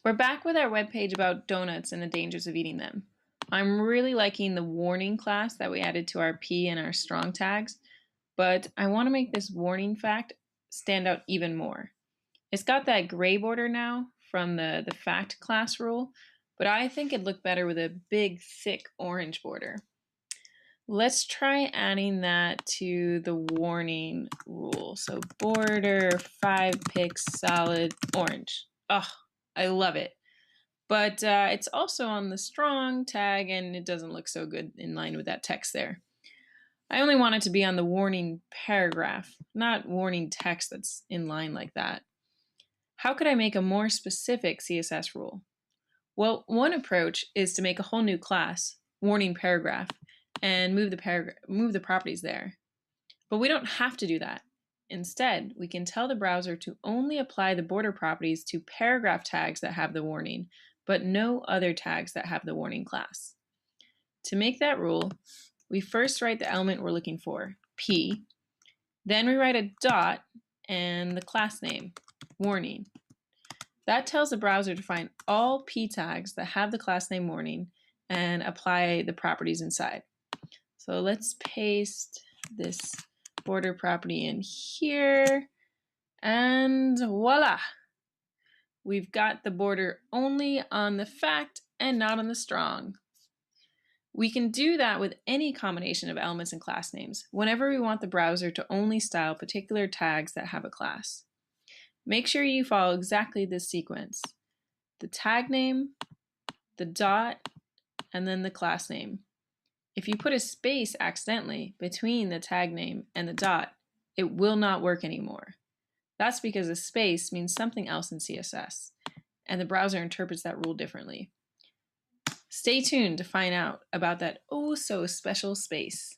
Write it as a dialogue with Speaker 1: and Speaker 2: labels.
Speaker 1: We're back with our webpage about donuts and the dangers of eating them. I'm really liking the warning class that we added to our P and our strong tags, but I want to make this warning fact stand out even more. It's got that gray border now from the fact class rule, but I think it'd look better with a big, thick orange border. Let's try adding that to the warning rule. So border 5 pix solid orange. Oh, I love it. But it's also on the strong tag and it doesn't look so good in line with that text there. I only want it to be on the warning paragraph, not warning text that's in line like that. How could I make a more specific CSS rule? Well, one approach is to make a whole new class, warning paragraph, and move the properties there. But we don't have to do that. Instead, we can tell the browser to only apply the border properties to paragraph tags that have the warning, but no other tags that have the warning class. To make that rule, we first write the element we're looking for, P, then we write a dot and the class name, warning. That tells the browser to find all P tags that have the class name warning and apply the properties inside. So let's paste this border property in here, and voila! We've got the border only on the fact and not on the strong. We can do that with any combination of elements and class names, whenever we want the browser to only style particular tags that have a class. Make sure you follow exactly this sequence: the tag name, the dot, and then the class name. If you put a space accidentally between the tag name and the dot, it will not work anymore. That's because a space means something else in CSS, and the browser interprets that rule differently. Stay tuned to find out about that oh so special space.